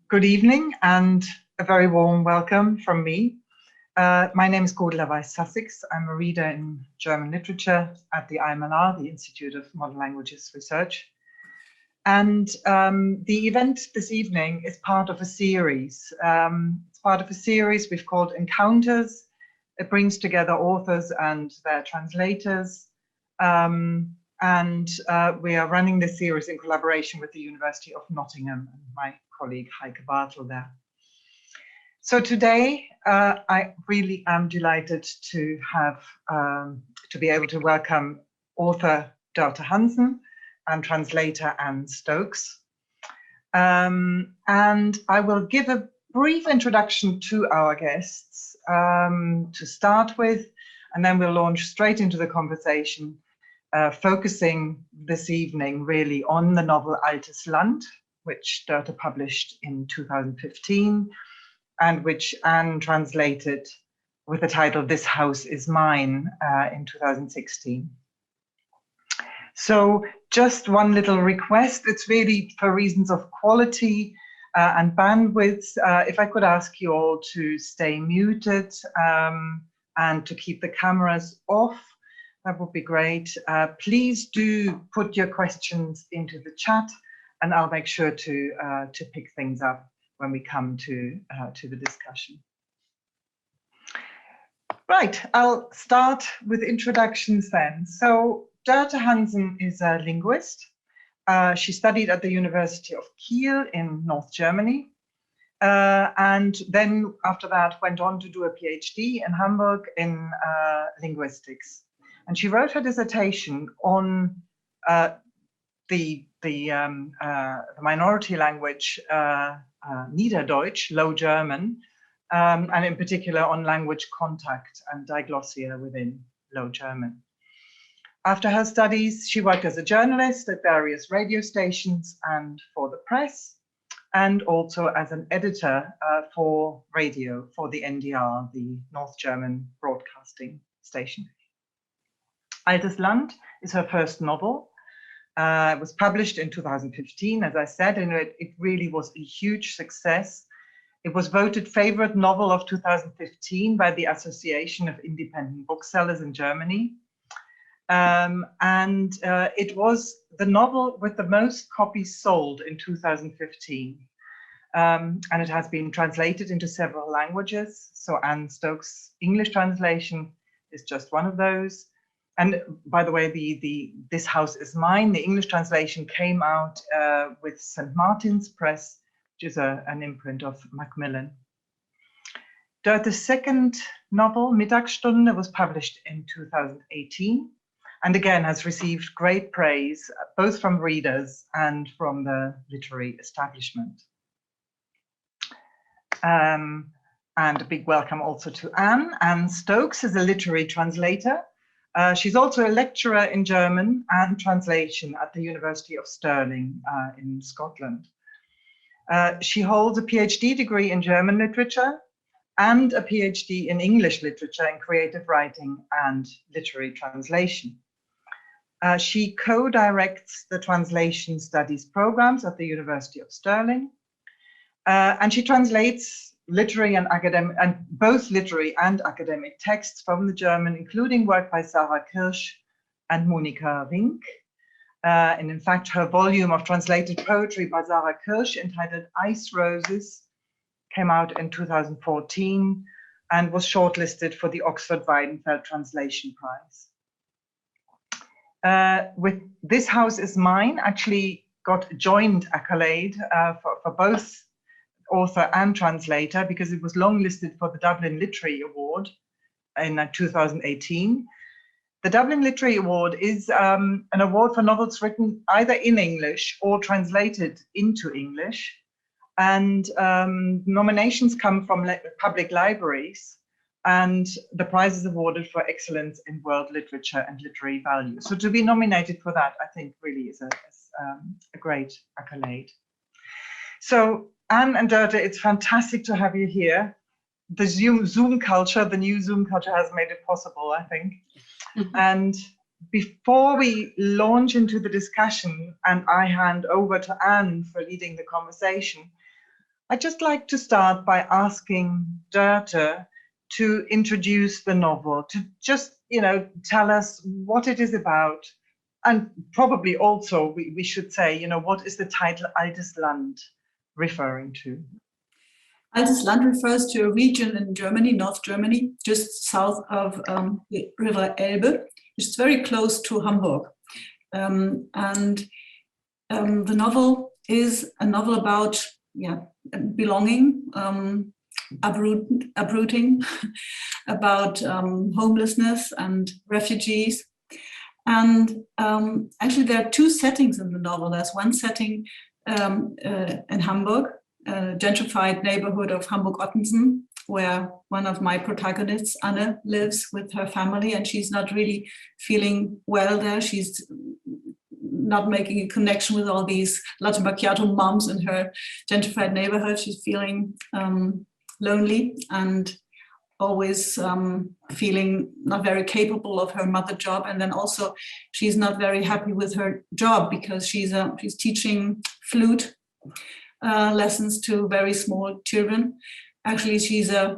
Good evening and a very warm welcome from me. My name is Gordela Weiss-Sussex. I'm a reader in German literature at the IMLR, the Institute of Modern Languages Research. And the event this evening is part of a series. It's part of a series we've called Encounters. It brings together authors and their translators. We are running this series in collaboration with the University of Nottingham and my colleague Heike Bartel there. So today, I really am delighted to have to be able to welcome author Dörte Hansen and translator Anne Stokes. And I will give a brief introduction to our guests to start with, and then we'll launch straight into the conversation, focusing this evening really on the novel Altes Land, which Dörte published in 2015 and which Anne translated with the title This House Is Mine in 2016. So just one little request, it's really for reasons of quality and bandwidth, if I could ask you all to stay muted and to keep the cameras off, that would be great. Please do put your questions into the chat and I'll make sure to pick things up when we come to the discussion. Right, I'll start with introductions then. So Dörte Hansen is a linguist. She studied at the University of Kiel in North Germany. And then after that went on to do a PhD in Hamburg in linguistics. And she wrote her dissertation on the minority language Niederdeutsch, Low German, and in particular on language contact and diglossia within Low German. After her studies, she worked as a journalist at various radio stations and for the press, and also as an editor for radio for the NDR, the North German broadcasting station. Altes Land is her first novel. It was published in 2015, as I said, and it really was a huge success. It was voted favorite novel of 2015 by the Association of Independent Booksellers in Germany. It was the novel with the most copies sold in 2015. And it has been translated into several languages. So Anne Stokes' English translation is just one of those. And by the way, This House Is Mine, the English translation came out with St. Martin's Press, which is an imprint of Macmillan. Dörte's second novel, Mittagsstunde, was published in 2018, and again has received great praise, both from readers and from the literary establishment. And a big welcome also to Anne. Anne Stokes is a literary translator. She's also a lecturer in German and translation at the University of Stirling in Scotland. She holds a PhD degree in German literature and a PhD in English literature in creative writing and literary translation. She co-directs the translation studies programs at the University of Stirling, and she translates literary and academic, and both literary and academic texts from the German, including work by Sarah Kirsch and Monika Rink. And in fact, her volume of translated poetry by Sarah Kirsch, entitled Ice Roses, came out in 2014 and was shortlisted for the Oxford Weidenfeld Translation Prize. With This House Is Mine, actually got a joint accolade for both author and translator, because it was longlisted for the Dublin Literary Award in 2018. The Dublin Literary Award is an award for novels written either in English or translated into English. And nominations come from public libraries, and the prize is awarded for excellence in world literature and literary value. So to be nominated for that, I think really is a great accolade. So Anne and Dörte, it's fantastic to have you here. The Zoom culture, the new Zoom culture has made it possible, I think. And before we launch into the discussion and I hand over to Anne for leading the conversation, I'd just like to start by asking Dörte to introduce the novel, to just, tell us what it is about. And probably also we should say, what is the title Altes Land referring to? Altes Land refers to a region in Germany, North Germany, just south of the River Elbe, which is very close to Hamburg. The novel is a novel about belonging, uprooting, about homelessness and refugees. And actually there are two settings in the novel. There's one setting in Hamburg, a gentrified neighborhood of Hamburg-Ottensen, where one of my protagonists, Anne, lives with her family, and she's not really feeling well there. She's not making a connection with all these latte macchiato moms in her gentrified neighborhood. She's feeling lonely and always feeling not very capable of her mother job. And then also she's not very happy with her job because she's teaching flute lessons to very small children. Actually, she's a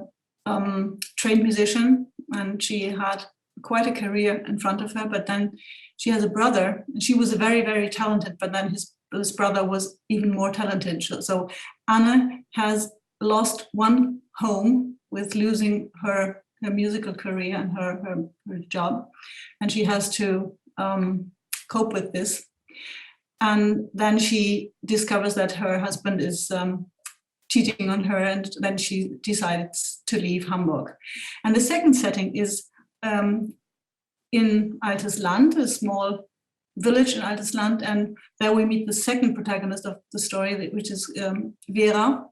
trained musician and she had quite a career in front of her, but then she has a brother. She was a very, very talented, but then his brother was even more talented. So Anne has lost one home with losing her musical career and her job, and she has to cope with this. And then she discovers that her husband is cheating on her, and then she decides to leave Hamburg. And the second setting is in Altes Land, a small village in Altes Land, and there we meet the second protagonist of the story, which is Vera.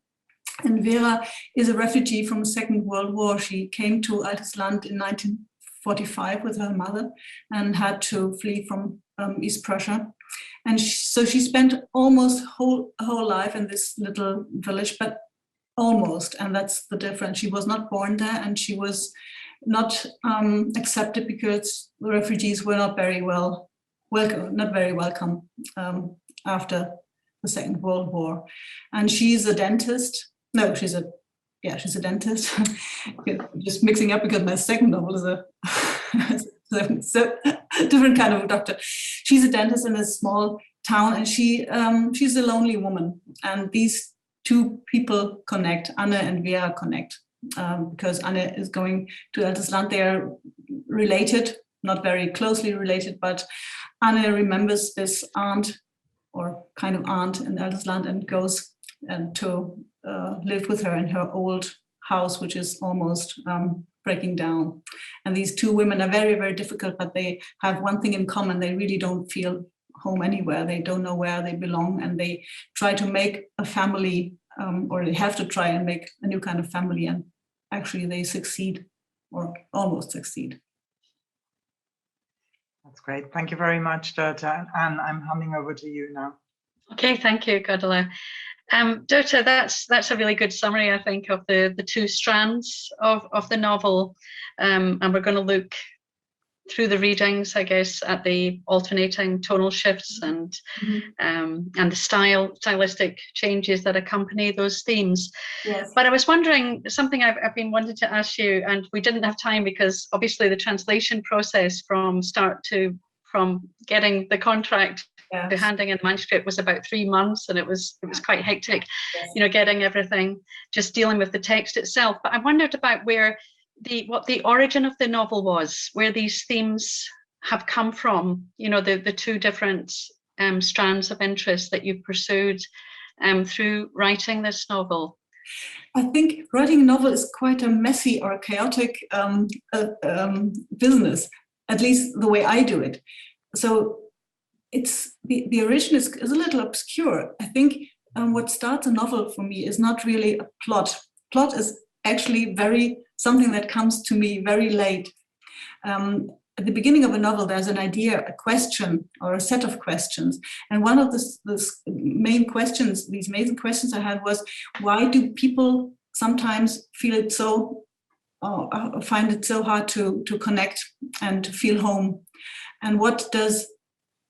And Vera is a refugee from the Second World War. She came to Altes Land in 1945 with her mother and had to flee from East Prussia. And so she spent almost her whole life in this little village, but almost, and that's the difference. She was not born there, and she was not accepted because the refugees were not very welcome after the Second World War. And she's a dentist. No, she's a dentist. Just mixing up because my second novel is a so different kind of a doctor. She's a dentist in a small town, and she's a lonely woman. And these two people connect. Anne and Vera connect because Anne is going to Altes Land. They are related, not very closely related, but Anne remembers this aunt or kind of aunt in Altes Land and goes to live with her in her old house, which is almost breaking down. And these two women are very, very difficult, but they have one thing in common. They really don't feel home anywhere. They don't know where they belong, and they try to make a family, or they have to try and make a new kind of family, and actually they succeed, or almost succeed. That's great. Thank you very much, Dörte. Anne, I'm handing over to you now. Okay, thank you, Gudula. Dörte, that's a really good summary, I think, of the two strands of the novel. And we're going to look through the readings, I guess, at the alternating tonal shifts and the stylistic changes that accompany those themes. Yes. But I was wondering, something I've been wanting to ask you, and we didn't have time because obviously the translation process from getting the contract to handing in the manuscript was about 3 months, and it was quite hectic, getting everything, just dealing with the text itself. But I wondered about what the origin of the novel was, where these themes have come from, the two different strands of interest that you've pursued through writing this novel. I think writing a novel is quite a messy or chaotic business, at least the way I do it. So it's the origin is a little obscure. I think what starts a novel for me is not really a plot. Plot is actually something that comes to me very late. At the beginning of a novel, there's an idea, a question, or a set of questions. And one of the main questions I had was, why do people sometimes feel it so, find it so hard to connect and to feel home? And what does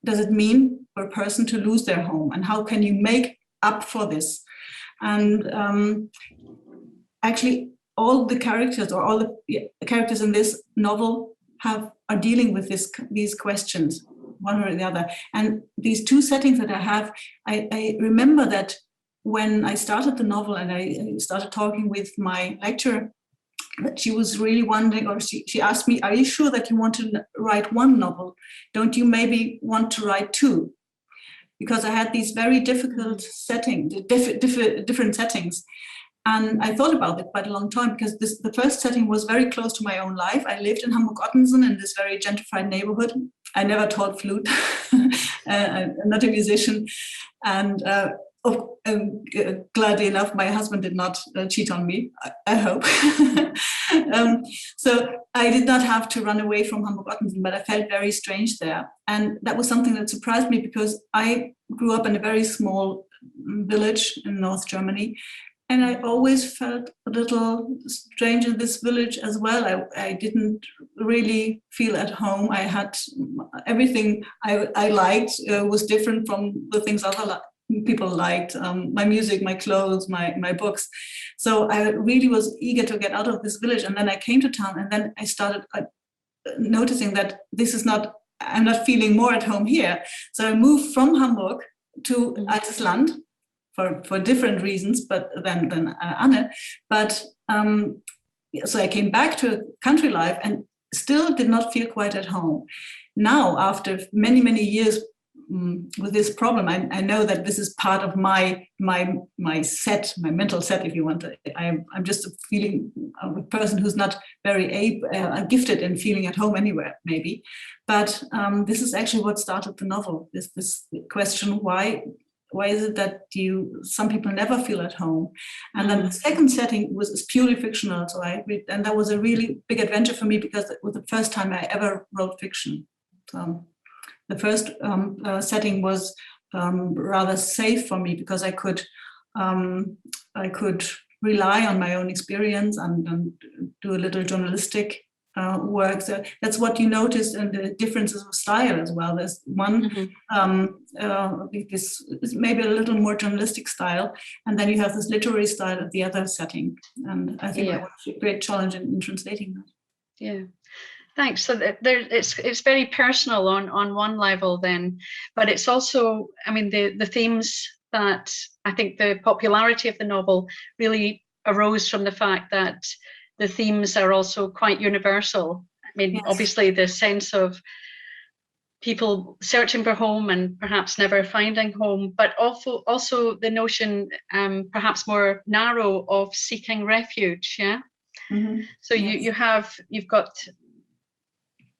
it mean for a person to lose their home? And how can you make up for this? And actually, all the characters, or all the characters in this novel, are dealing with these questions, one or the other. And these two settings that I have, I remember that when I started the novel and I started talking with my lecturer, that she was really wondering, or she asked me, "Are you sure that you want to write one novel? Don't you maybe want to write two?" Because I had these very difficult settings, different settings. And I thought about it quite a long time, because the first setting was very close to my own life. I lived in Hamburg-Ottensen, in this very gentrified neighborhood. I never taught flute. I'm not a musician. And gladly enough, my husband did not cheat on me, I hope. So I did not have to run away from Hamburg-Ottensen, but I felt very strange there. And that was something that surprised me, because I grew up in a very small village in North Germany. And I always felt a little strange in this village as well. I didn't really feel at home. I had everything I liked was different from the things other people liked. My music, my clothes, my books. So I really was eager to get out of this village. And then I came to town, and then I started noticing that I'm not feeling more at home here. So I moved from Hamburg to Altes Land, for different reasons, but than Anne. But so I came back to country life and still did not feel quite at home. Now, after many, many years with this problem, I know that this is part of my set, my mental set, if you want to. I'm just a person who's not very gifted in feeling at home anywhere, maybe. But this is actually what started the novel. This question: why is it that some people never feel at home? And then the second setting was purely fictional. So and that was a really big adventure for me, because it was the first time I ever wrote fiction. The first setting was rather safe for me, because I could rely on my own experience and do a little journalistic work. So that's what you notice in the differences of style as well. There's one, this is maybe a little more journalistic style, and then you have this literary style at the other setting. And I think that was a great challenge in translating that. Yeah. Thanks. So it's very personal on one level then, but it's also, I mean, the themes that I think the popularity of the novel really arose from the fact that the themes are also quite universal. I mean, obviously the sense of people searching for home and perhaps never finding home, but also the notion, perhaps more narrow, of seeking refuge. Yeah. Mm-hmm. So you've got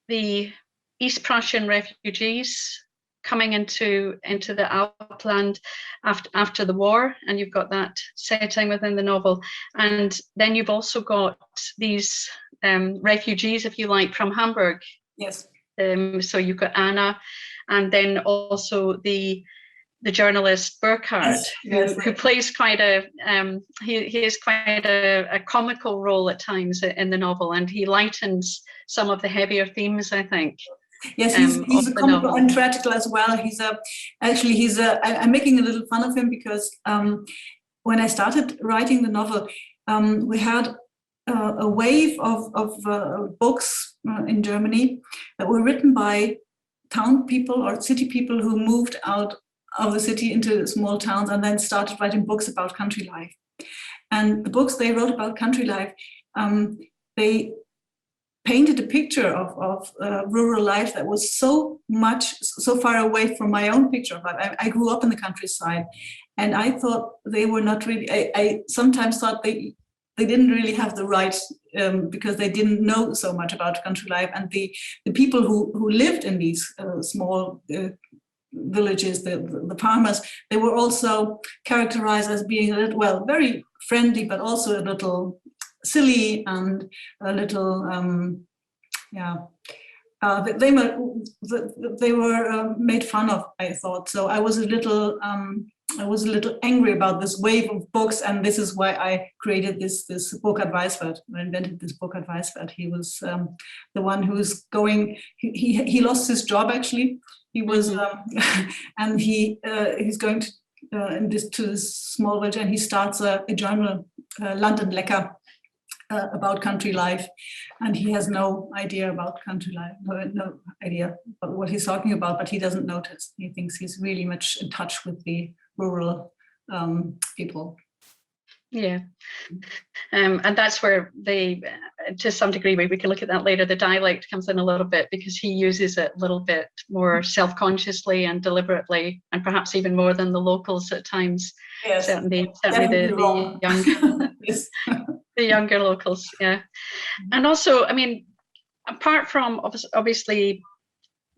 the East Prussian refugees coming into the Outland after the war, and you've got that setting within the novel. And then you've also got these refugees, if you like, from Hamburg. Yes. So you've got Anna, and then also the journalist Burkhard, who plays quite he is quite a comical role at times in the novel, and he lightens some of the heavier themes, I think. Yes, he's a comical and tragical as well. I'm making a little fun of him, because when I started writing the novel, we had a wave of books in Germany that were written by town people or city people who moved out of the city into small towns and then started writing books about country life. And the books they wrote about country life, they painted a picture of rural life that was so far away from my own picture of life. I grew up in the countryside, and I thought they were not really, I sometimes thought they didn't really have the right, because they didn't know so much about country life. And the people who lived in these small villages, the farmers, they were also characterized as being very friendly, but also a little silly and a little they were made fun of, I thought. So I was a little angry about this wave of books, and this is why I created this Burkhard Weiswert. I invented this Burkhard Weiswert. He was the one who's going. He lost his job, actually. He was and he's going to this small village, and he starts a journal, London Lecker, about country life, and he has no idea about country life, no idea about what he's talking about, but he doesn't notice. He thinks he's really much in touch with the rural people. Yeah, and that's where to some degree, we can look at that later, the dialect comes in a little bit, because he uses it a little bit more self-consciously and deliberately, and perhaps even more than the locals at times. Yes. Certainly the younger, yes. the younger locals, yeah. And also, I mean, apart from obviously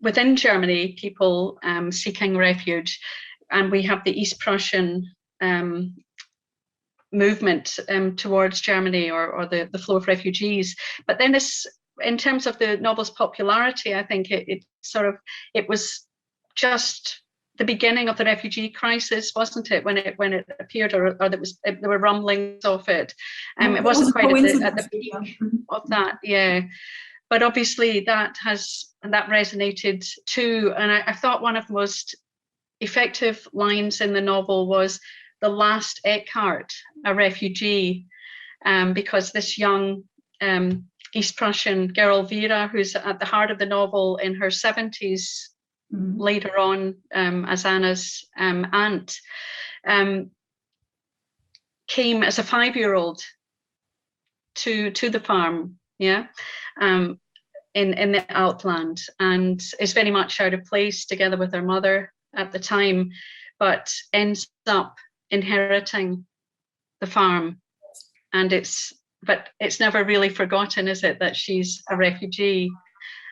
within Germany, people seeking refuge, and we have the East Prussian movement towards Germany, or the flow of refugees. But then this, in terms of the novel's popularity, I think it was just the beginning of the refugee crisis, wasn't it, when it appeared, or there were rumblings of it. It wasn't quite at the peak of that, yeah. But obviously that resonated too. And I thought one of the most effective lines in the novel was the last Eckhart, a refugee, because this young East Prussian girl, Vera, who's at the heart of the novel, in her 70s, later on as Anna's aunt, came as a 5-year-old to the farm, yeah, in the Outland, and is very much out of place together with her mother at the time, but ends up inheriting the farm. And it's never really forgotten, is it, that she's a refugee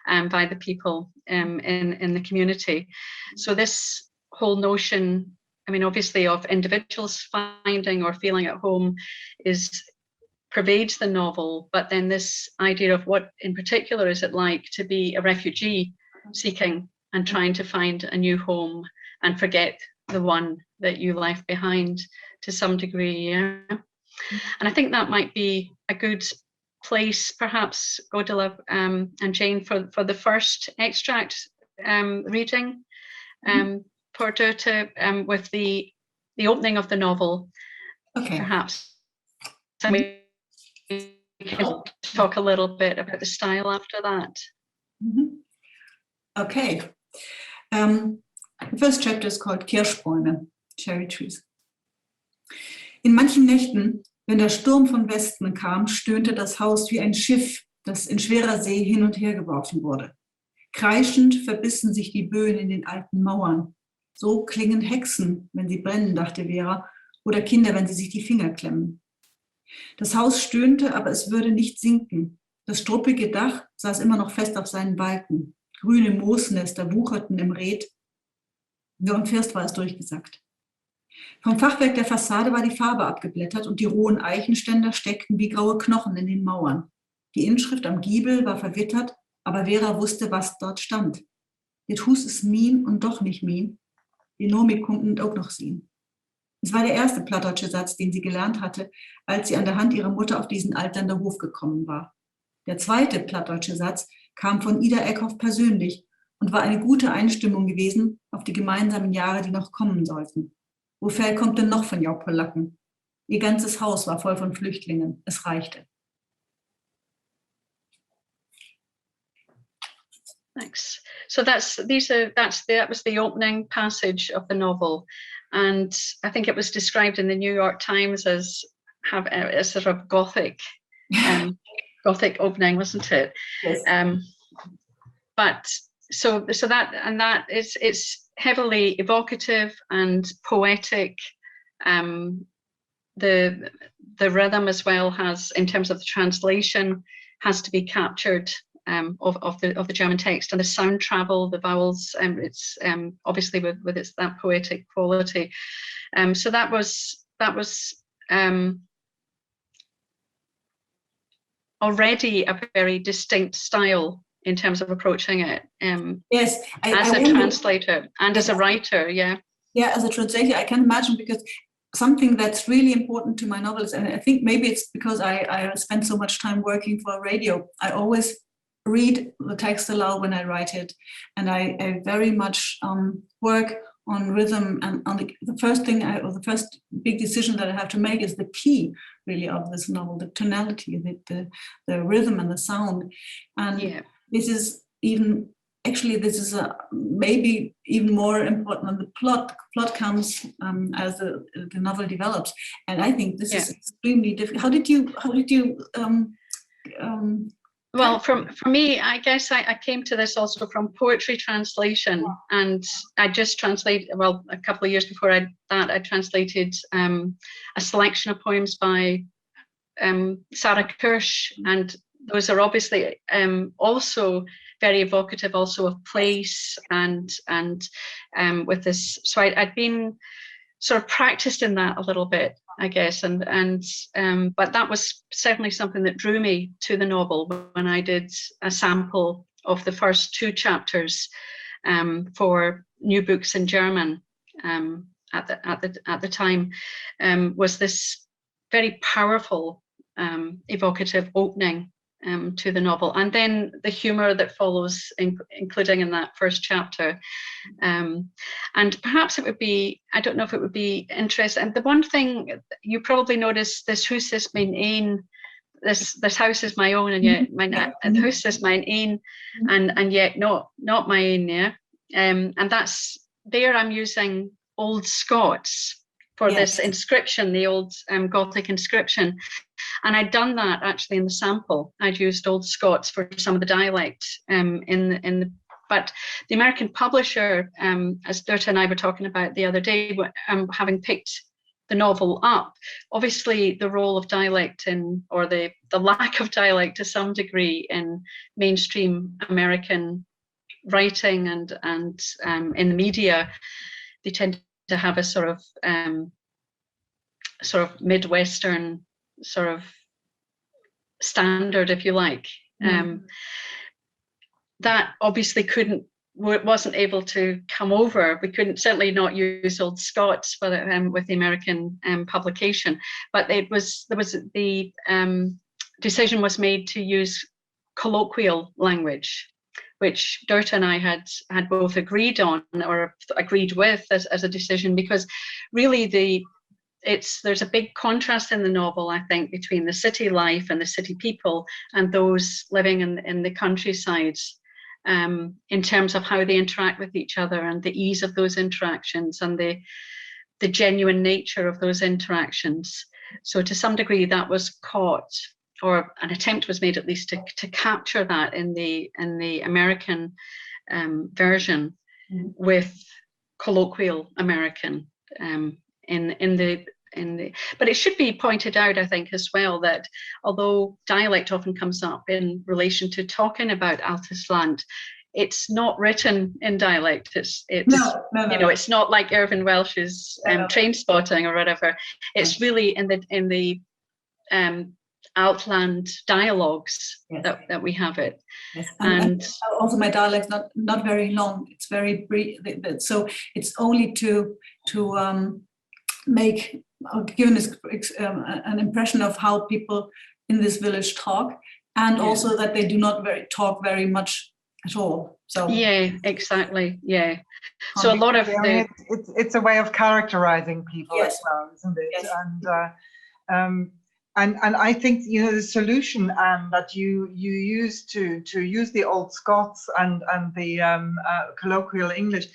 by the people in the community. So this whole notion, I mean, obviously, of individuals finding or feeling at home pervades the novel, but then this idea of what in particular is it like to be a refugee seeking and trying to find a new home and forget the one that you left behind to some degree, yeah. And I think that might be a good place, perhaps, Godela and Jane, for the first extract reading for Dörte, with the opening of the novel. Okay. Perhaps. And we can talk a little bit about the style after that. Okay. The first chapter is called Kirschbäume, cherry trees. In manchen Nächten, wenn der Sturm von Westen kam, stöhnte das Haus wie ein Schiff, das in schwerer See hin und her geworfen wurde. Kreischend verbissen sich die Böen in den alten Mauern. So klingen Hexen, wenn sie brennen, dachte Vera, oder Kinder, wenn sie sich die Finger klemmen. Das Haus stöhnte, aber es würde nicht sinken. Das struppige Dach saß immer noch fest auf seinen Balken. Grüne Moosnester wucherten im Reet. Wie und First war es durchgesackt. Vom Fachwerk der Fassade war die Farbe abgeblättert und die rohen Eichenständer steckten wie graue Knochen in den Mauern. Die Inschrift am Giebel war verwittert, aber Vera wusste, was dort stand. Dit hus is mien und doch nicht mien. Die Nomi kunden ook noch zien. Es war der erste plattdeutsche Satz, den sie gelernt hatte, als sie an der Hand ihrer Mutter auf diesen alternden Hof gekommen war. Der zweite plattdeutsche Satz kam von Ida Eckhoff persönlich und war eine gute Einstimmung gewesen auf die gemeinsamen Jahre, die noch kommen sollten. Wofür kommt denn noch von Jaupolacken? Ihr ganzes Haus war voll von Flüchtlingen. Es reichte. Thanks. So that was the opening passage of the novel, and I think it was described in the New York Times as a sort of Gothic opening, wasn't it? Yes. But so that it's heavily evocative and poetic. The rhythm as well has, in terms of the translation, has to be captured of the German text, and the sound travel, the vowels, it's obviously with its that poetic quality. So that was already a very distinct style in terms of approaching it. Yes, as a translator and as a writer, yeah. Yeah, as a translator, I can imagine, because something that's really important to my novels, and I think maybe it's because I spend so much time working for radio, I always read the text aloud when I write it, and I very much work rhythm, and on the first thing, or the first big decision that I have to make is the key, really, of this novel, the tonality, the rhythm and the sound. And this is even, actually, this is maybe even more important than the plot. Plot comes as the novel develops, and I think this is extremely difficult. How did you well, for me, I guess I came to this also from poetry translation, and I just translated, well, a couple of years before I translated a selection of poems by Sarah Kirsch, and those are obviously also very evocative, also of place, and with this. So I'd been sort of practiced in that a little bit, I guess, but that was certainly something that drew me to the novel when I did a sample of the first 2 chapters for New Books in German at the time. Was this very powerful, evocative opening to the novel, and then the humor that follows, including in that first chapter. And perhaps it would be, I don't know if it would be interesting. And the one thing you probably noticed, this house is mine een, this house is my own, and yet the house is mine een, and yet not my own. Yeah, and that's there. I'm using Old Scots for this inscription, the old Gothic inscription. And I'd done that actually in the sample. I'd used Old Scots for some of the dialect but the American publisher, as Dörte and I were talking about the other day, having picked the novel up, obviously the role of dialect or the lack of dialect to some degree in mainstream American writing and in the media, they tend to have a sort of Midwestern sort of standard, if you like. That obviously wasn't able to come over. We couldn't, certainly not use Old Scots with the American publication, but the decision was made to use colloquial language, which Dörte and I had both agreed on, or agreed with as a decision, because really there's a big contrast in the novel, I think, between the city life and the city people and those living in the countryside, in terms of how they interact with each other and the ease of those interactions and the genuine nature of those interactions. So to some degree that was caught, or an attempt was made at least to capture that in the American version with colloquial American but it should be pointed out, I think, as well, that although dialect often comes up in relation to talking about Altes Land, it's not written in dialect. It's no. It's not like Irvin Welsh's Train Spotting or whatever. It's really in the Outland dialogues that we have it. Yes. And also my dialect's not very long. It's very brief. So it's only to give an impression of how people in this village talk, and also that they do not talk very much at all. So exactly. So a lot of it's a way of characterizing people as well, isn't it? Yes. And I think the solution that you use to use the Old Scots and the colloquial English.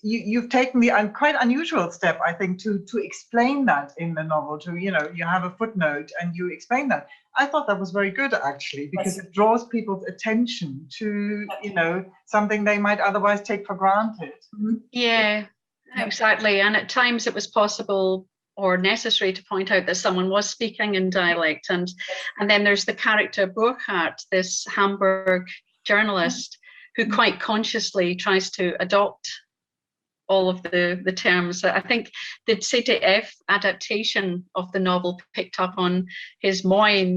You've taken the quite unusual step, I think, to explain that in the novel. You have a footnote and you explain that. I thought that was very good, actually, because it draws people's attention to something they might otherwise take for granted. Yeah, exactly. And at times it was possible or necessary to point out that someone was speaking in dialect, and then there's the character Burkhardt, this Hamburg journalist, who quite consciously tries to adopt all of the terms. I think the ZDF adaptation of the novel picked up on his moin,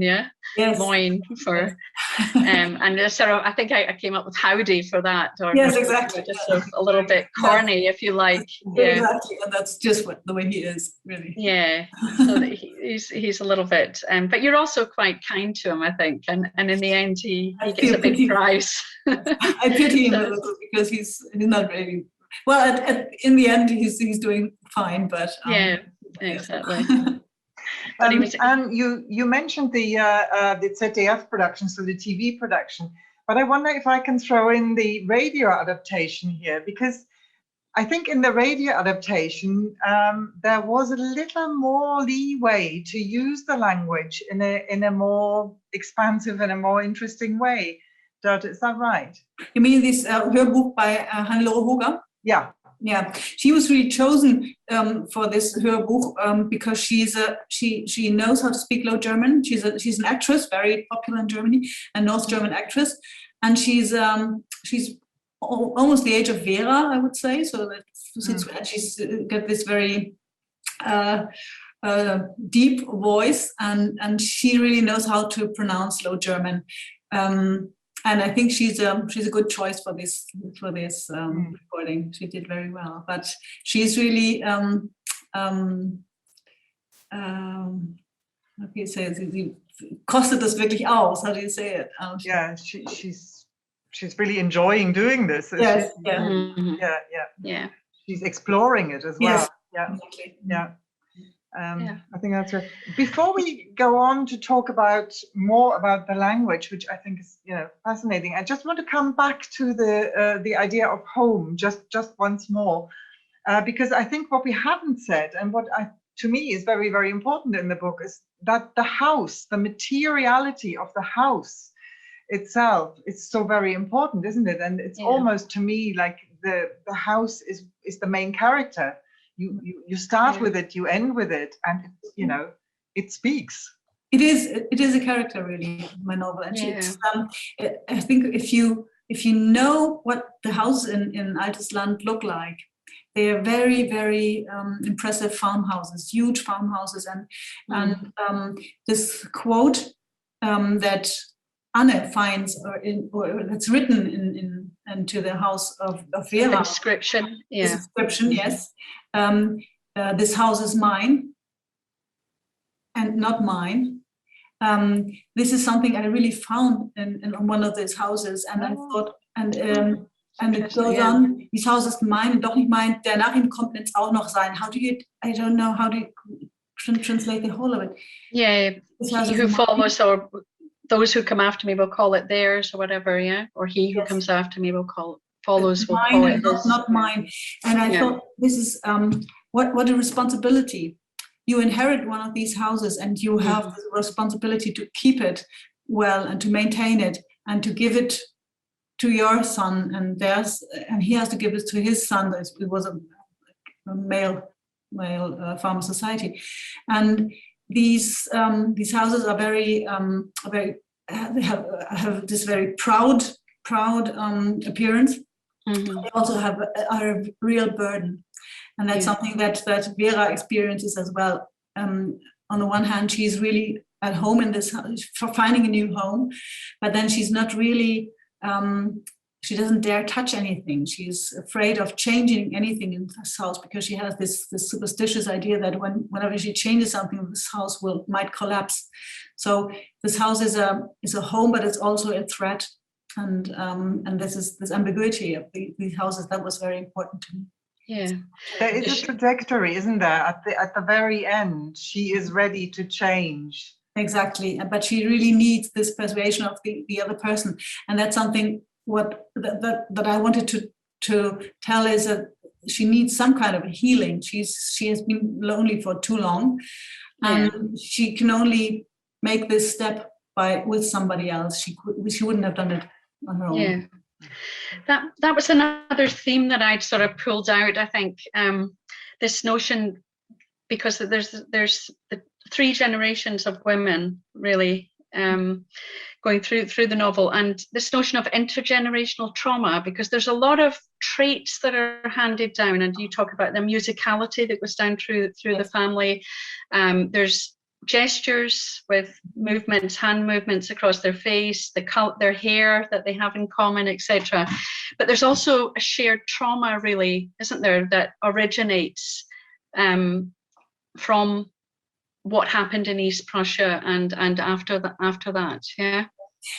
moin for, and sort of, I think I came up with howdy for that, or exactly, just sort of a little bit corny, if you like. Exactly, and that's just the way he is, really. So that he's a little bit, but you're also quite kind to him, I think, and in the end he gets a big prize. I pity him a little because he's not really Well, in the end, he's doing fine, but yeah, exactly. And you mentioned the ZDF production, so the TV production, but I wonder if I can throw in the radio adaptation here, because I think in the radio adaptation there was a little more leeway to use the language in a more expansive and a more interesting way. Dörte, is that right? You mean this Hörbuch by Hannelore Hoger? Yeah. Yeah, she was really chosen for this Hörbuch because she knows how to speak Low German. She's an actress, very popular in Germany, a North German actress, and she's almost the age of Vera, I would say. So that she's got this very deep voice, and she really knows how to pronounce Low German. And I think she's a good choice for this recording. She did very well, but she's really how do you say it? Sie kostet das wirklich aus. How do you say it? Yeah, she's really enjoying doing this. Yes, yeah. She's exploring it as well. Yes, yeah, exactly. yeah. I think that's right. Before we go on to talk more about the language, which I think is fascinating, I just want to come back to the idea of home just once more, because I think what we haven't said, and what to me is very, very important in the book, is that the house, the materiality of the house itself is so very important, isn't it? And it's almost, to me, like the house is the main character. You start with it, you end with it, and it speaks. It is a character, really, my novel. And I think if you know what the houses in Altes Land look like, they are very, very impressive farmhouses, huge farmhouses, and this quote that Anne finds, or that's written into the house of Vera. Inscription, yeah. Inscription, yes. This house is mine and not mine. This is something I really found in one of these houses, and I thought, and it goes on. This house is mine und doch nicht mein. Der nach ihm kommt jetzt auch noch sein. I don't know how to translate the whole of it. Yeah, he who follows, or those who come after me will call it theirs, or whatever. Yeah, or he who comes after me will call it his. Not mine. And I thought, this is what a responsibility. You inherit one of these houses, and you have the responsibility to keep it well and to maintain it and to give it to your son, and he has to give it to his son. It was a male farmer society, and these houses are very they have this very proud appearance. Mm-hmm. They also are a real burden, and that's something that Vera experiences as well. On the one hand, she's really at home in this house, finding a new home, but then she's not really. She doesn't dare touch anything. She's afraid of changing anything in this house because she has this superstitious idea that whenever she changes something, this house might collapse. So this house is a home, but it's also a threat. And this ambiguity of these houses, that was very important to me. Yeah, there is a trajectory, isn't there? At the very end, she is ready to change. Exactly, but she really needs this persuasion of the other person, and that's something that I wanted to tell, is that she needs some kind of a healing. She has been lonely for too long, and she can only make this step with somebody else. She wouldn't have done it on her own. Yeah. That was another theme that I'd sort of pulled out, I think, this notion, because there's the 3 generations of women really going through the novel, and this notion of intergenerational trauma, because there's a lot of traits that are handed down, and you talk about the musicality that goes down through the family. There's gestures with movements, hand movements across their face, their hair that they have in common, etc. But there's also a shared trauma, really, isn't there, that originates from what happened in East Prussia and after that,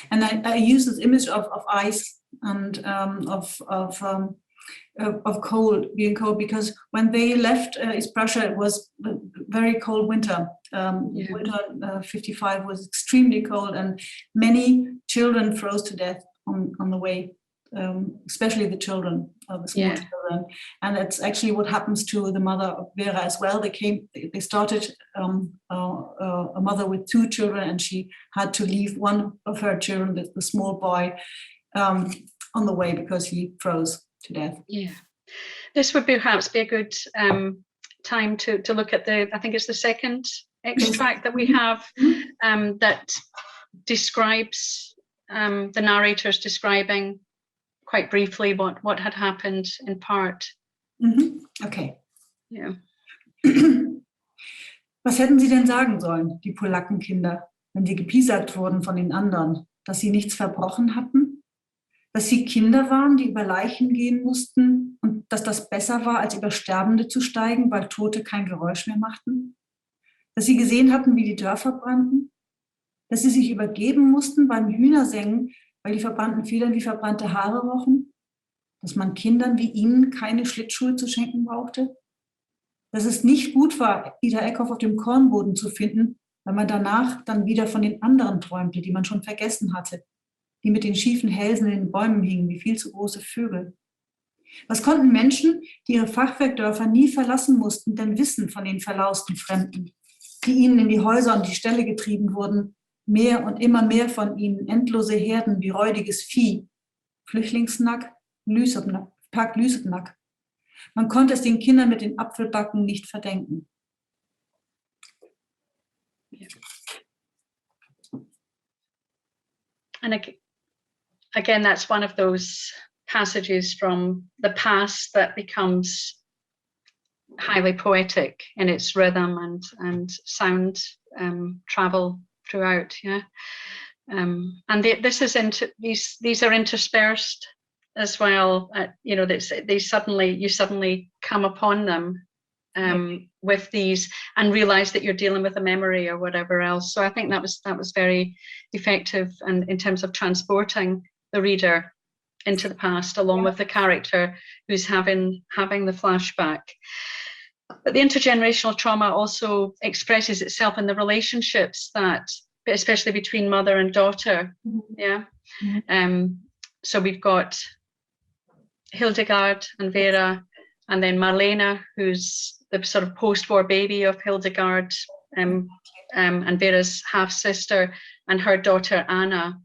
And I use this image of ice and of being cold, because when they left East Prussia, it was a very cold winter. Winter 55 was extremely cold, and many children froze to death on the way, especially the children, the small children. And that's actually what happens to the mother of Vera as well. They started a mother with 2 children, and she had to leave one of her children, the small boy, on the way because he froze to death. Yeah, this would perhaps be a good time to look at I think it's the second extract that we have that describes the narrators describing quite briefly what had happened in part. Okay. Yeah. Was hätten sie denn sagen sollen, die Polackenkinder, wenn sie gepiesackt wurden von den anderen, dass sie nichts verbrochen hatten? Dass sie Kinder waren, die über Leichen gehen mussten und dass das besser war, als über Sterbende zu steigen, weil Tote kein Geräusch mehr machten? Dass sie gesehen hatten, wie die Dörfer brannten? Dass sie sich übergeben mussten beim Hühnersengen, weil die verbrannten Federn wie verbrannte Haare rochen? Dass man Kindern wie ihnen keine Schlittschuhe zu schenken brauchte? Dass es nicht gut war, Ida Eckhoff auf dem Kornboden zu finden, weil man danach dann wieder von den anderen träumte, die man schon vergessen hatte, die mit den schiefen Hälsen in den Bäumen hingen, wie viel zu große Vögel. Was konnten Menschen, die ihre Fachwerkdörfer nie verlassen mussten, denn wissen von den verlausten Fremden, die ihnen in die Häuser und die Ställe getrieben wurden, mehr und immer mehr von ihnen, endlose Herden wie räudiges Vieh, Flüchtlingsnack, Park Lüsebnack. Man konnte es den Kindern mit den Apfelbacken nicht verdenken. And again, that's one of those passages from the past that becomes highly poetic in its rhythm and sound travel throughout. Yeah, and this is these are interspersed as well. You know, you suddenly come upon them with these and realize that you're dealing with a memory or whatever else. So I think that was very effective, and in terms of transporting the reader into the past along with the character who's having the flashback. But the intergenerational trauma also expresses itself in the relationships that, especially between mother and daughter. Yeah. So we've got Hildegard and Vera, and then Marlene, who's the sort of post-war baby of Hildegard and Vera's half-sister, and her daughter Anna,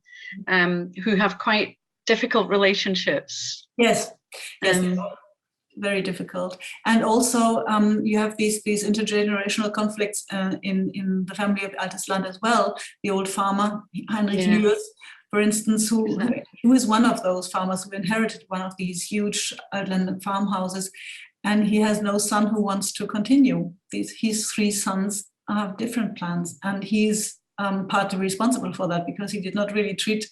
who have quite difficult relationships. Yes, very difficult. And also you have these intergenerational conflicts in the family of Altesland as well. The old farmer, Heinrich Lüers, for instance, who is one of those farmers who inherited one of these huge Altland farmhouses, and he has no son who wants to continue. His 3 sons have different plans, and he's partly responsible for that because he did not really treat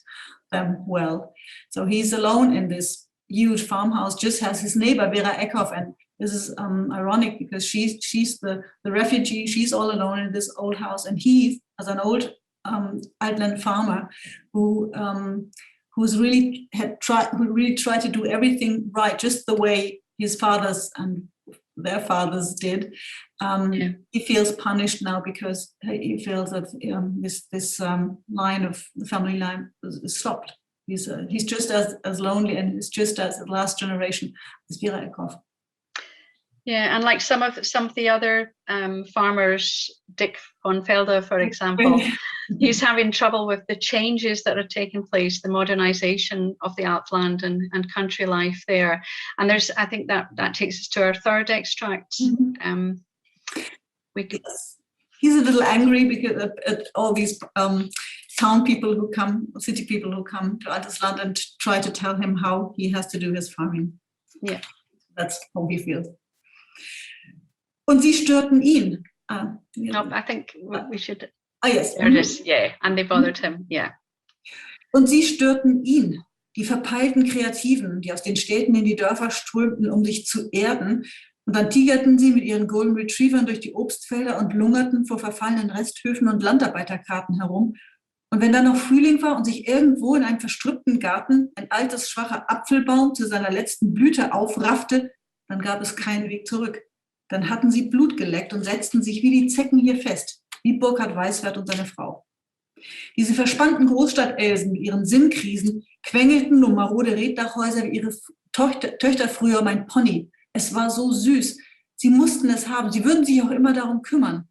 them well. So he's alone in this huge farmhouse, just has his neighbor Vera Eckhoff, and this is ironic because she's the refugee. She's all alone in this old house, and he, as an old Altland farmer who really tried to do everything right, just the way his fathers and their fathers did. He feels punished now because he feels that this line of the family line is stopped. He's just as lonely, and he's just as the last generation as Vera Eckhoff. Yeah, and like some of the other farmers, Dick von Felder, for example, he's having trouble with the changes that are taking place, the modernization of the Outland and country life there. And I think that takes us to our third extract. He's a little angry because at all these town people who come, city people who come to Altesland and try to tell him how he has to do his farming. Yeah, that's how he feels. Und sie störten ihn. No, I think we should. Ah, yes. There it is. Yeah, and they bothered him. Yeah. Und sie störten ihn, die verpeilten Kreativen, die aus den Städten in die Dörfer strömten, um sich zu erden. Und dann tigerten sie mit ihren Golden Retrievern durch die Obstfelder und lungerten vor verfallenen Resthöfen und Landarbeiterkarten herum Und wenn dann noch Frühling war und sich irgendwo in einem verstrüppten Garten ein altes, schwacher Apfelbaum zu seiner letzten Blüte aufraffte, dann gab es keinen Weg zurück. Dann hatten sie Blut geleckt und setzten sich wie die Zecken hier fest, wie Burkhard Weiswert und seine Frau. Diese verspannten Großstadtelsen mit ihren Sinnkrisen quengelten nur marode Reddachhäuser wie ihre Töchter früher mein Pony. Es war so süß. Sie mussten es haben. Sie würden sich auch immer darum kümmern.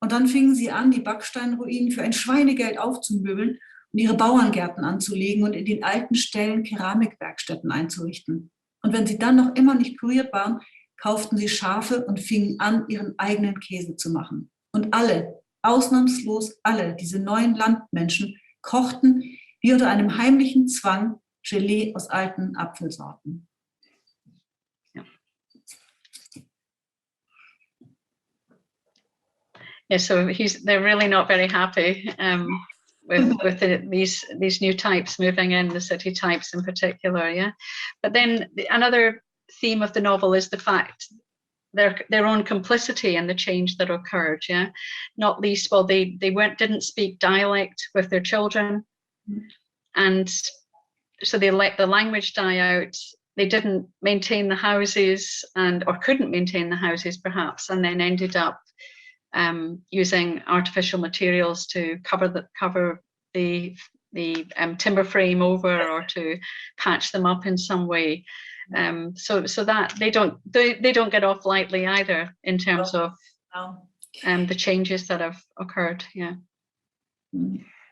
Und dann fingen sie an, die Backsteinruinen für ein Schweinegeld aufzumöbeln und ihre Bauerngärten anzulegen und in den alten Ställen Keramikwerkstätten einzurichten. Und wenn sie dann noch immer nicht kuriert waren, kauften sie Schafe und fingen an, ihren eigenen Käse zu machen. Und alle, ausnahmslos alle, diese neuen Landmenschen, kochten wie unter einem heimlichen Zwang Gelee aus alten Apfelsorten. Yeah, so they're really not very happy with these new types moving in, the city types in particular, yeah. But then another theme of the novel is the fact their own complicity in the change that occurred, yeah. Not least, well, they didn't speak dialect with their children, and so they let the language die out. They didn't maintain the houses or couldn't maintain the houses perhaps, and then ended up using artificial materials to cover the timber frame over, or to patch them up in some way. So that they don't get off lightly either in terms of the changes that have occurred. Yeah.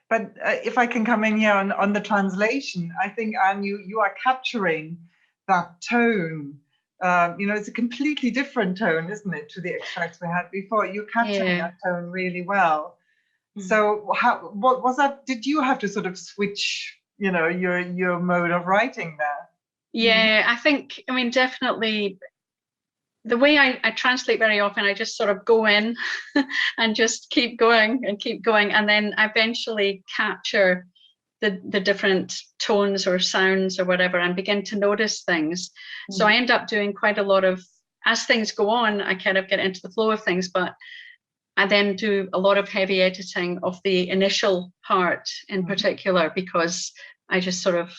But if I can come in here on the translation, I think, Anne, you are capturing that tone. It's a completely different tone, isn't it, to the extracts we had before? You're capturing that tone really well. So what was that? Did you have to sort of switch, your mode of writing there? Yeah, I think, definitely the way I translate very often, I just sort of go in and just keep going, and then eventually capture the different tones or sounds or whatever, and begin to notice things. So I end up doing quite a lot of, as things go on, I kind of get into the flow of things, but I then do a lot of heavy editing of the initial part in particular, because I just sort of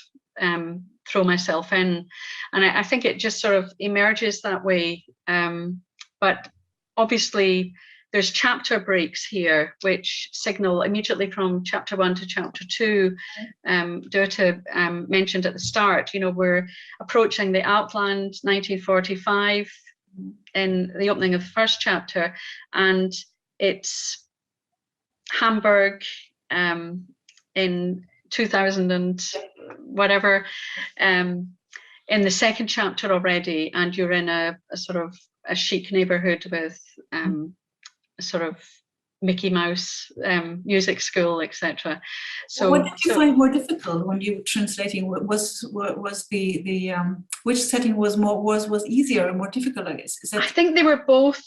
throw myself in, and I think it just sort of emerges that way. But obviously there's chapter breaks here, which signal immediately from chapter 1 to chapter 2. Dörte mentioned at the start, we're approaching the Outland 1945 in the opening of the first chapter, and it's Hamburg in 2000 and whatever in the second chapter already, and you're in a sort of a chic neighborhood with sort of Mickey Mouse music school, etc. So what did you find more difficult when you were translating? Was the which setting was easier and more difficult, I guess? I think they were both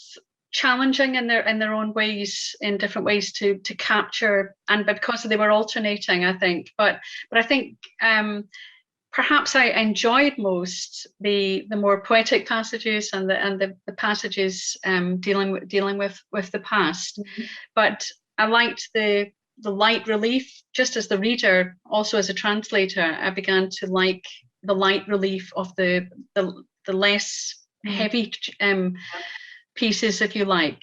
challenging in their own ways, in different ways to capture, and because they were alternating, I think. But I think perhaps I enjoyed most the more poetic passages and the passages dealing with the past. But I liked the light relief, just as the reader, also as a translator. I began to like the light relief of the less heavy pieces, if you like,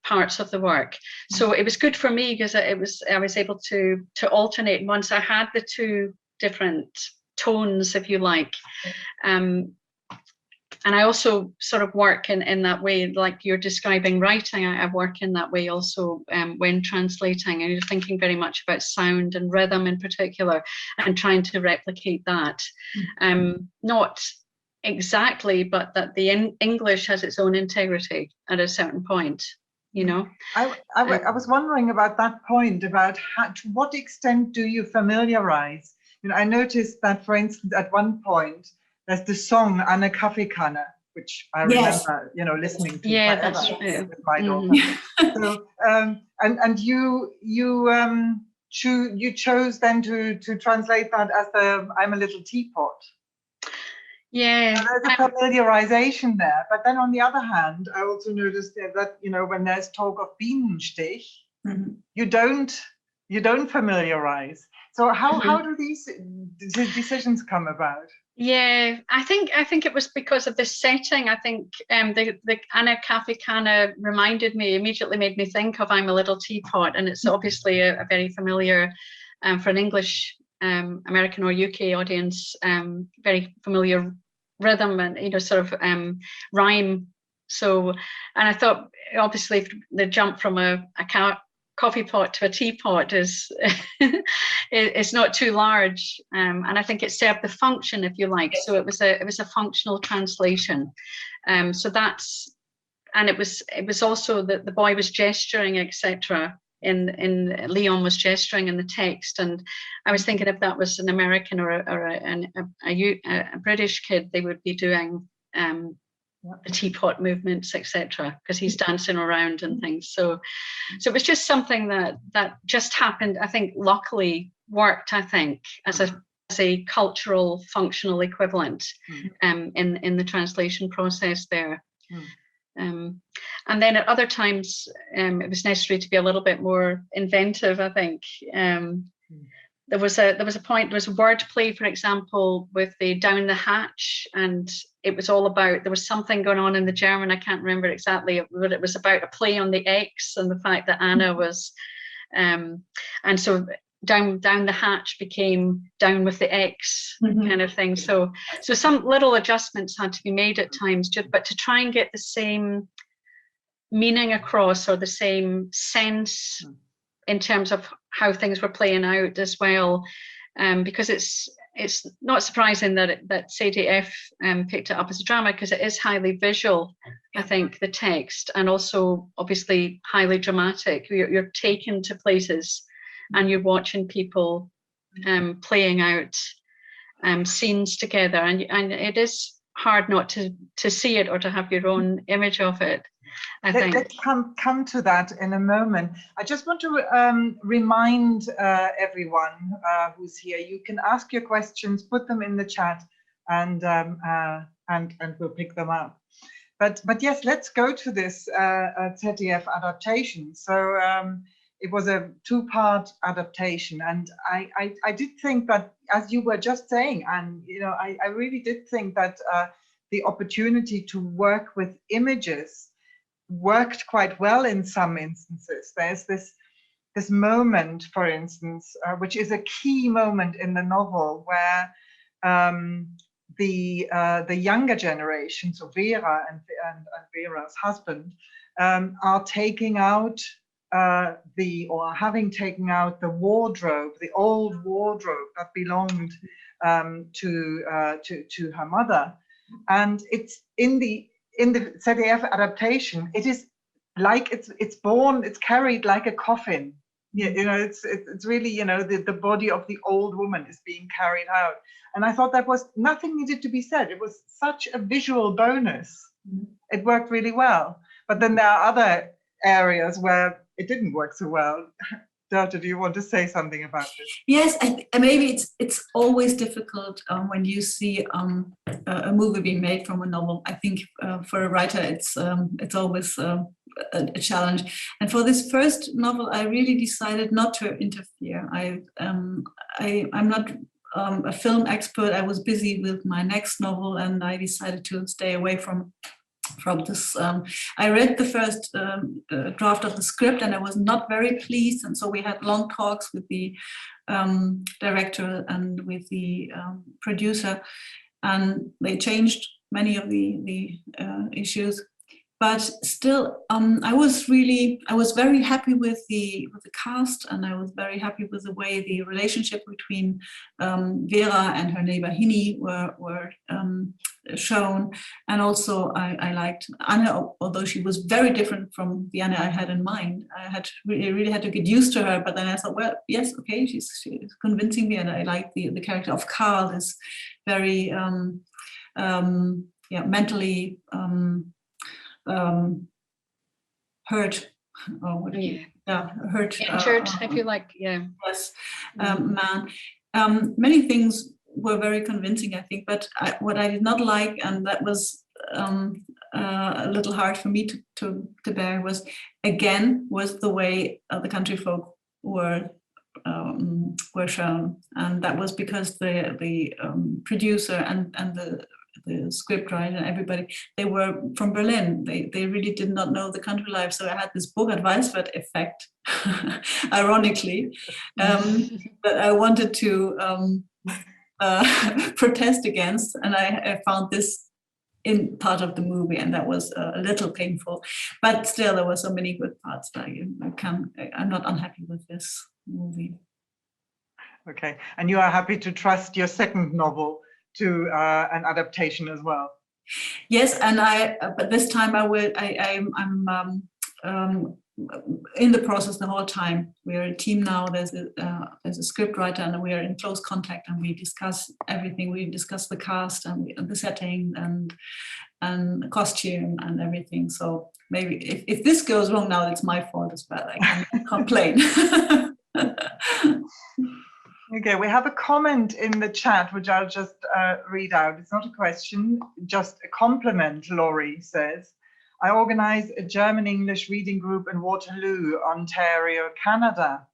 parts of the work. So it was good for me because I was able to alternate. And once I had the two different tones, if you like, and I also sort of work in that way, like you're describing writing. I work in that way also when translating, and you're thinking very much about sound and rhythm in particular, and trying to replicate that. Not exactly, but that the English has its own integrity at a certain point, I was wondering about that point, about to what extent do you familiarize? I noticed that, for instance, at one point there's the song Anne Kaffeekanne, which I remember, listening to that's true. with my daughter. So, and you chose then to translate that as the I'm a Little Teapot. Yeah, so there's a familiarization there. But then on the other hand, I also noticed that when there's talk of Bienenstich, you don't You don't familiarize. So how do these decisions come about? Yeah, I think it was because of the setting. I think the Anna Cafe Canna immediately made me think of I'm a Little Teapot, and it's obviously a very familiar for an English American or UK audience, very familiar rhythm and sort of rhyme. So, and I thought obviously the jump from a coffee pot to a teapot is it's not too large, and I think it served the function, if you like. So it was a functional translation. So that's, and it was also that the boy was gesturing, etc. In Leon was gesturing in the text, and I was thinking if that was an American or a British kid, they would be doing the teapot movements, etc., because he's dancing around and things. So it was just something that just happened. I think luckily worked. I think as a cultural functional equivalent in the translation process there. And then at other times it was necessary to be a little bit more inventive. I think there was a wordplay, for example, with the down the hatch, and it was all about, there was something going on in the German, I can't remember exactly, but it was about a play on the X and the fact that Anna was, and so down the hatch became down with the X kind of thing. So some little adjustments had to be made at times, but to try and get the same meaning across, or the same sense in terms of how things were playing out as well, because it's not surprising that Sadie F picked it up as a drama, because it is highly visual, I think, the text, and also obviously highly dramatic. You're taken to places and you're watching people playing out scenes together, and it is hard not to see it or to have your own image of it. Let's come to that in a moment. I just want to remind everyone who's here, you can ask your questions, put them in the chat, and we'll pick them up. But yes, let's go to this ZDF adaptation. So it was a two-part adaptation, and I did think that, as you were just saying, and I really did think that the opportunity to work with images worked quite well in some instances. There's this moment, for instance, which is a key moment in the novel, where the younger generation, so Vera and Vera's husband, are taking out having taken out the wardrobe, the old wardrobe that belonged to her mother, and it's in the ZDF adaptation, it is like it's carried like a coffin. It's really, the body of the old woman is being carried out. And I thought that was, nothing needed to be said. It was such a visual bonus. It worked really well. But then there are other areas where it didn't work so well. Dörte, do you want to say something about this? Yes, maybe it's always difficult when you see a movie being made from a novel. I think for a writer, it's always a challenge. And for this first novel, I really decided not to interfere. I'm not a film expert. I was busy with my next novel, and I decided to stay away from this. I read the first draft of the script, and I was not very pleased, and so we had long talks with the director and with the producer, and they changed many of the issues. But still, I was very happy with the cast, and I was very happy with the way the relationship between Vera and her neighbor Hini were shown. And also I liked Anne, although she was very different from the Anne I had in mind. I really had to get used to her, but then I thought, well, yes, okay, she's convincing me, and I like the character of Karl is very mentally hurt, or what hurt, injured, if you like, yes, man. Many things were very convincing, I think, but what I did not like, and that was a little hard for me to bear, was the way the country folk were were shown, and that was because the producer and the scriptwriter and everybody, they were from Berlin. They really did not know the country life, so I had this book Advice effect, ironically, that I wanted to protest against, and I found this in part of the movie, and that was a little painful, but still there were so many good parts that I'm not unhappy with this movie. Okay, and you are happy to trust your second novel to an adaptation as well? Yes, and but this time I'm in the process the whole time. We're a team now. There's a script writer, and we are in close contact, and we discuss everything. We discuss the cast and the setting and the costume and everything. So maybe if this goes wrong now, it's my fault as well. I can't complain. Okay, we have a comment in the chat, which I'll just read out. It's not a question, just a compliment. Laurie says, I organize a German-English reading group in Waterloo, Ontario, Canada.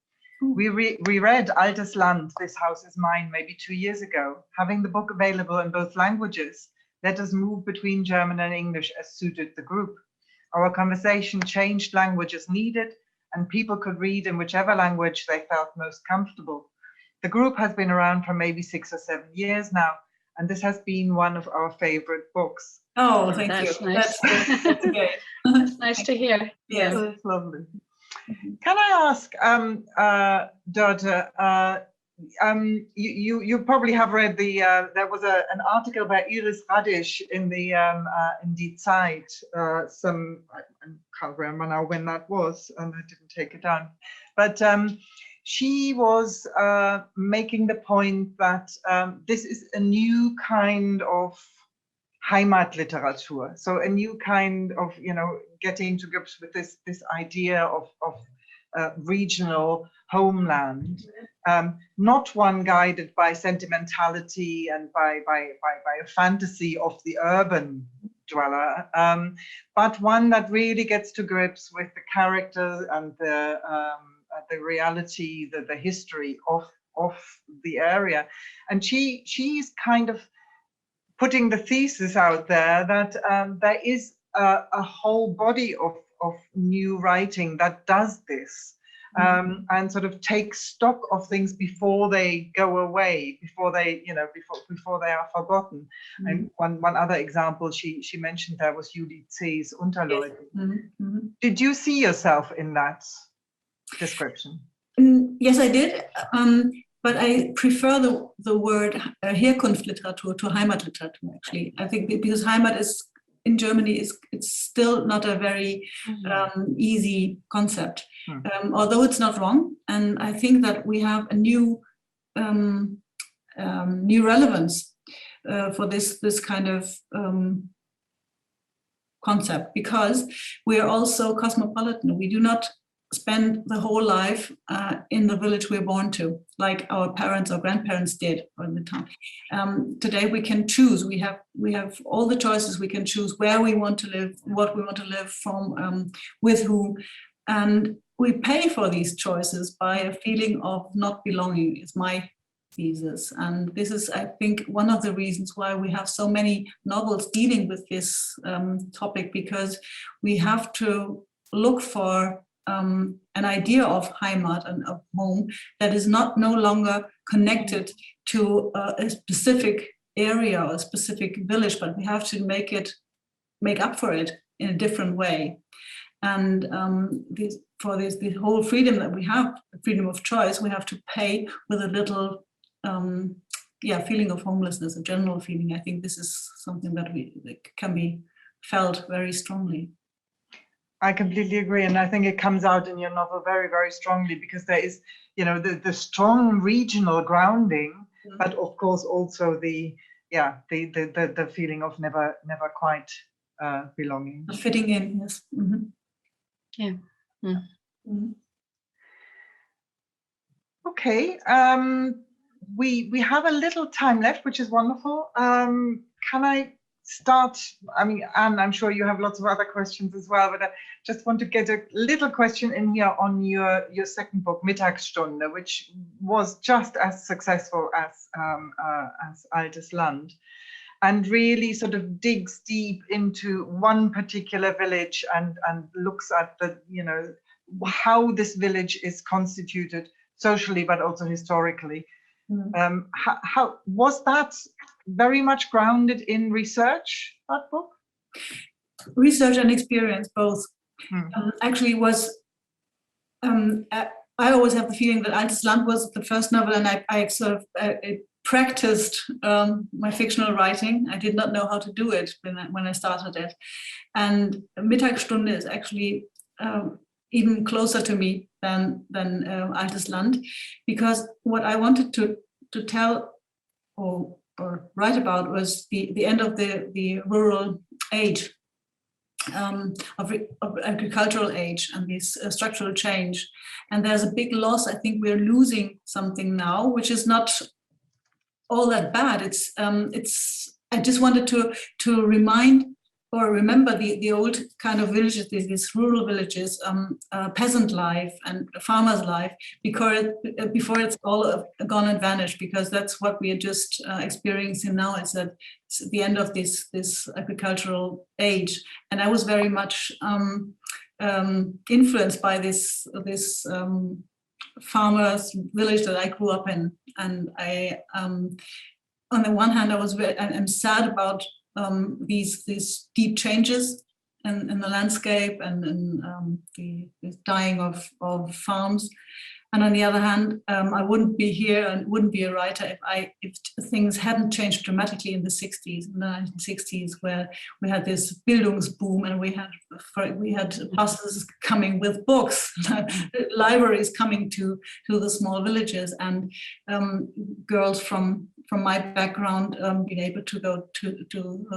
We read Altes Land, This House is Mine, maybe 2 years ago. Having the book available in both languages, let us move between German and English as suited the group. Our conversation changed language as needed, and people could read in whichever language they felt most comfortable. The group has been around for maybe 6 or 7 years now, and this has been one of our favorite books. Oh, thank you. Nice. That's great. That's nice to hear. Yes. That's lovely. Can I ask, Dörte, you probably have read there was an article by Iris Radisch in Die Zeit. I can't remember now when that was, and I didn't take it down. But she was making the point that this is a new kind of Heimatliteratur, so a new kind of, getting to grips with this idea of regional homeland, not one guided by sentimentality and by a fantasy of the urban dweller, but one that really gets to grips with the character and the reality, the history of the area. And she's kind of putting the thesis out there that there is a whole body of new writing that does this, and sort of takes stock of things before they go away, before they are forgotten. And one other example she mentioned there was Judith C.'s Unterleute. Yes. Did you see yourself in that description? Yes, I did. But I prefer the word Herkunftsliteratur to Heimatliteratur, actually. I think because Heimat is, in Germany, it's still not a very easy concept, although it's not wrong. And I think that we have a new relevance for this kind of concept, because we are also cosmopolitan. We do not spend the whole life in the village we're born to, like our parents or grandparents did in the town. Today we can choose. We have all the choices. We can choose where we want to live, what we want to live from, with who, and we pay for these choices by a feeling of not belonging. Is my thesis, and this is, I think, one of the reasons why we have so many novels dealing with this topic, because we have to look for an idea of Heimat and of home that is no longer connected to a specific area or a specific village, but we have to make up for it in a different way. And the whole freedom that we have, the freedom of choice, we have to pay with a little feeling of homelessness, a general feeling. I think this is something that can be felt very strongly. I completely agree, and I think it comes out in your novel very, very strongly, because there is, the strong regional grounding, but of course also the feeling of never quite belonging, fitting in. Yes. Mm-hmm. Yeah. Mm-hmm. Okay. We have a little time left, which is wonderful. Can I start, I mean, Anne, I'm sure you have lots of other questions as well, but I just want to get a little question in here on your second book, Mittagsstunde, which was just as successful as Altes Land, and really sort of digs deep into one particular village and looks at the, you know, how this village is constituted socially, but also historically. How was that very much grounded in research, that book? Research and experience, both. Actually, was I always have the feeling that Altes Land was the first novel, and I sort of practiced my fictional writing. I did not know how to do it when I started it, and Mittagsstunde is actually even closer to me than Altes Land, because what I wanted to tell or write about was the end of the rural age, of agricultural age, and this structural change. And there's a big loss. I think we're losing something now, which is not all that bad. It's I just wanted to remind or remember the old kind of villages, these rural villages, peasant life and farmer's life, because before it's all gone and vanished, because that's what we are just experiencing now. It's the end of this agricultural age, and I was very much influenced by this farmer's village that I grew up in, and I on the one hand I'm sad about these deep changes in the landscape and in the dying of farms, and on the other hand, I wouldn't be here and wouldn't be a writer if things hadn't changed dramatically in the 1960s, where we had this Bildungsboom, and we had buses coming with books, libraries coming to the small villages, and girls from my background being able to go to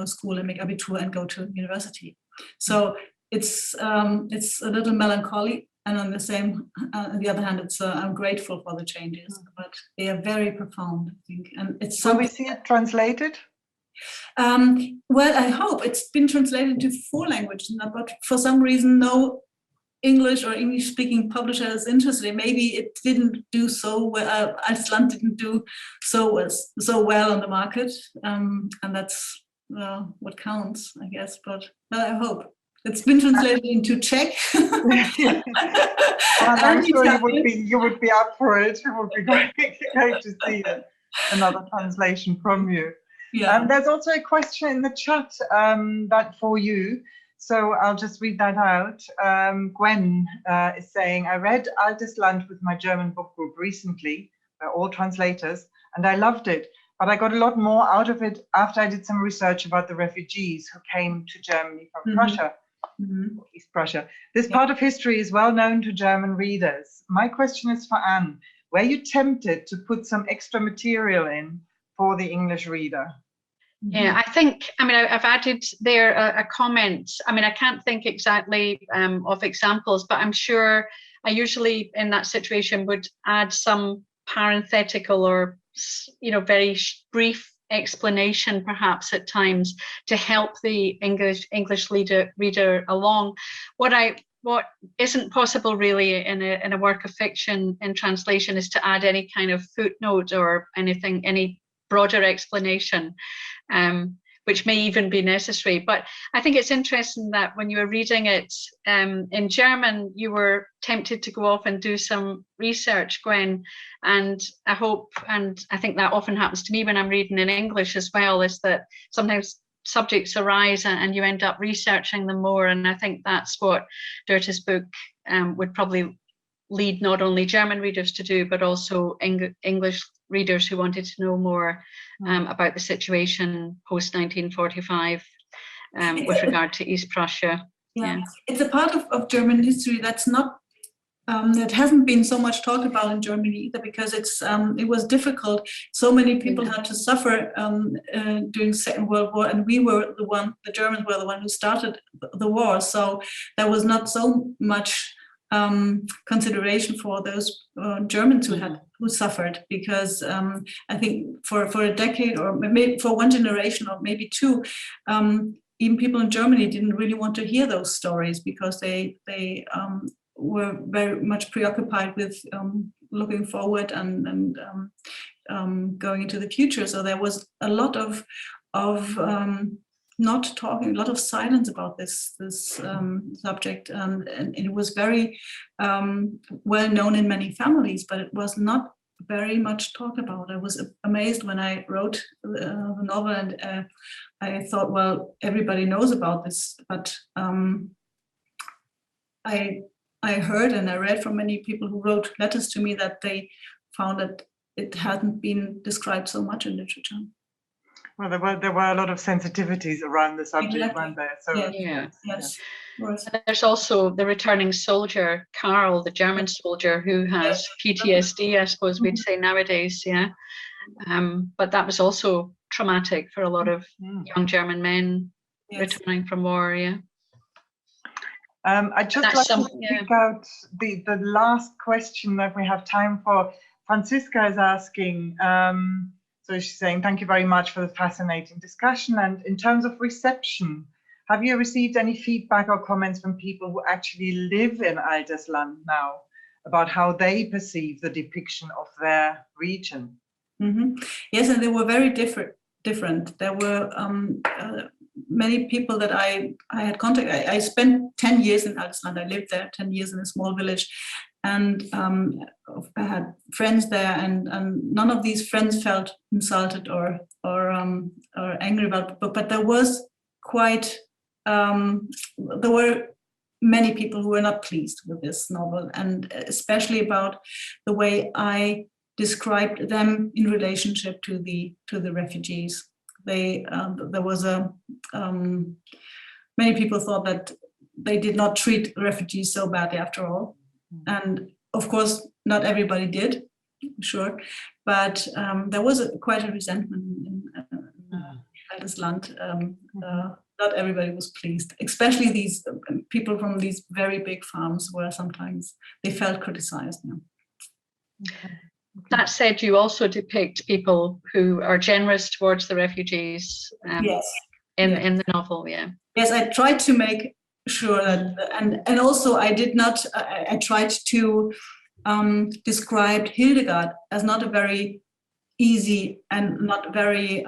school and make Abitur and go to university. So it's a little melancholy, and on the other hand, I'm grateful for the changes, but they are very profound, I think. And it's Will we see it translated? Well, I hope. It's been translated into 4 languages now, but for some reason, no English or English-speaking publisher is interested. Maybe it didn't do so well. Altes Land didn't do so well on the market, and that's what counts, I guess. But I hope it's been translated into Czech. I'm sure you would be up for it. It would be great to see another translation from you. Yeah. There's also a question in the chat that for you. So I'll just read that out. Gwen is saying, I read Altes Land with my German book group recently, all translators, and I loved it. But I got a lot more out of it after I did some research about the refugees who came to Germany from Prussia, East Prussia. This part of history is well known to German readers. My question is for Anne. Were you tempted to put some extra material in for the English reader? Yeah, I've added there a comment. I mean, I can't think exactly of examples, but I'm sure I usually in that situation would add some parenthetical or, very brief explanation perhaps at times to help the English reader along. What isn't possible really in a work of fiction in translation is to add any kind of footnote or any broader explanation, which may even be necessary. But I think it's interesting that when you were reading it in German, you were tempted to go off and do some research, Gwen. And I hope, and I think that often happens to me when I'm reading in English as well, is that sometimes subjects arise and you end up researching them more. And I think that's what Dörte's book would probably lead not only German readers to do, but also English readers who wanted to know more about the situation post 1945 with regard to East Prussia. Yeah. It's a part of German history that's not that hasn't been so much talked about in Germany either, because it was difficult. So many people had to suffer during the Second World War, and the Germans were the one who started the war. So there was not so much consideration for those Germans who suffered, because I think for a decade, or maybe for one generation or maybe two, even people in Germany didn't really want to hear those stories, because they were very much preoccupied with looking forward and going into the future. So there was a lot of not talking, a lot of silence about this subject, and it was very well known in many families, but it was not very much talked about. I was amazed when I wrote the novel, and I thought, well, everybody knows about this, but I heard and I read from many people who wrote letters to me that they found that it hadn't been described so much in literature. Well, there were a lot of sensitivities around the subject, Exactly. weren't there? So Yes. And there's also the returning soldier, Karl, the German soldier, who has PTSD, I suppose we'd say nowadays, but that was also traumatic for a lot of young German men returning from war, I'd just like to pick out the last question that we have time for. Franziska is asking, so she's saying, thank you very much for the fascinating discussion. And in terms of reception, have you received any feedback or comments from people who actually live in Aldersland now about how they perceive the depiction of their region? Yes, and they were very different. There were many people that I had contact. I spent 10 years in Aldersland. I lived there 10 years in a small village, and I had friends there, and none of these friends felt insulted or angry about it. But there was quite there were many people who were not pleased with this novel, and especially about the way I described them in relationship to the refugees. There was many people thought that they did not treat refugees so badly after all, and of course not everybody did, sure, but there was quite a resentment in Aldersland. Not everybody was pleased, especially these people from these very big farms, where sometimes they felt criticized. That said, you also depict people who are generous towards the refugees in the novel, Yes, I tried to make sure that, and also I tried to describe Hildegard as not a very easy and not very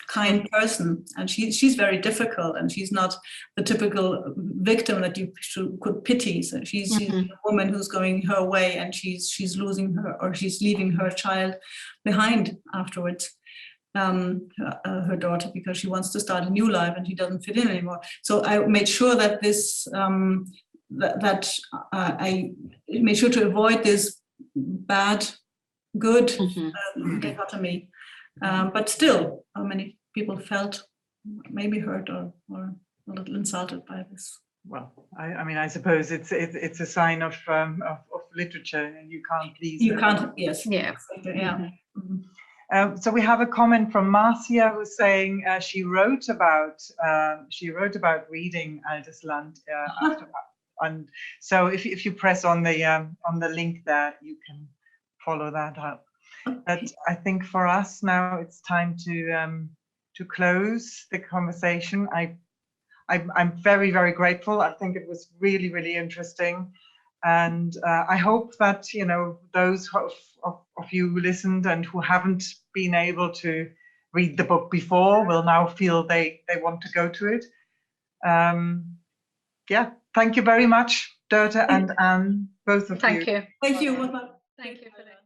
kind person, and she's very difficult, and she's not the typical victim that you could pity. So she's a woman who's going her way, and she's losing her, or she's leaving her child behind afterwards, her daughter, because she wants to start a new life and she doesn't fit in anymore. So I made sure that this I made sure to avoid this bad good dichotomy, but still many people felt maybe hurt or a little insulted by this. Well, I mean, I suppose it's a sign of literature, and you can't please. You can't. Yes. Yeah. So we have a comment from Marcia, who's saying she wrote about reading Aldersland after, and so if you press on the link there, you can follow that up. But I think for us now it's time to close the conversation. I'm very, very grateful. I think it was really, really interesting, and I hope that those of you who listened and who haven't been able to read the book before will now feel they want to go to it. Thank you very much, Dörte and Anne, both of you. Thank you. Thank you. Thank you for that.